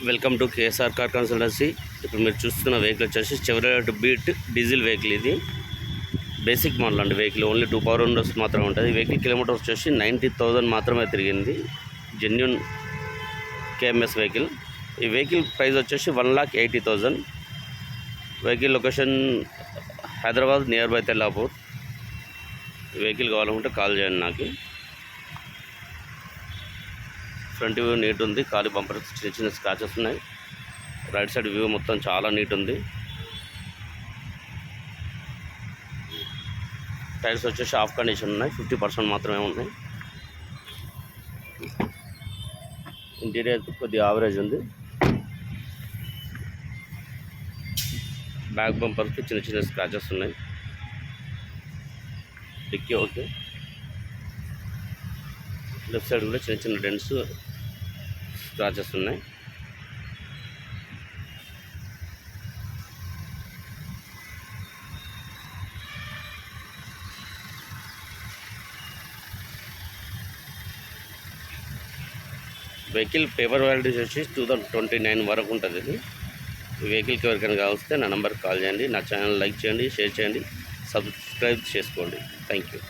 Welcome to KSR car consultancy. ఇప్పుడు మీరు చూస్తున్న వెహికల్ వచ్చేసి చెవరలెట్ బీట్ డీజిల్ వెహికల్. ఇది బేసిక్ మోడల్ అండి. వెహికల్ ఓన్లీ 2 పవర్ విండోస్ మాత్రమే ఉంటుంది. ఈ వెహికల్ కిలోమీటర్ వచ్చేసి 90,000 మాత్రమే తిరిగింది. Genuine KMS vehicle. ఈ వెహికల్ ప్రైస్ వచ్చేసి 1,80,000. Vehicle location Hyderabad near by Tellapur. ఈ వెహికల్ కావాలనుకుంటే కాల్ చేయండి నాకు. ఫ్రంట్ వ్యూ నీట్ ఉంది. కాలి బంపర్ చిన్న చిన్న స్క్రాచెస్ ఉన్నాయి. రైట్ సైడ్ వ్యూ మొత్తం చాలా నీట్ ఉంది. టైర్స్ వచ్చేసి ఆఫ్ కండిషన్ ఉన్నాయి. 50% మాత్రమే ఉన్నాయి. ఇంటీరియర్ కొద్దిగా యావరేజ్ ఉంది. బ్యాక్ బంపర్కి చిన్న చిన్న స్క్రాచెస్ ఉన్నాయి. Dicky okay. లెఫ్ట్ సైడ్ కూడా చిన్న చిన్న డెంట్స్ స్క్రాచెస్ ఉన్నాయి. వెహికల్ పేపర్ వ్యాలిటీ వచ్చి 2029 వరకు ఉంటుంది. ఇది ఈ వెహికల్కి ఎవరికైనా కావస్తే నా నెంబర్కి కాల్ చేయండి. నా ఛానల్ లైక్ చేయండి, షేర్ చేయండి, సబ్స్క్రైబ్ చేసుకోండి. Thank you.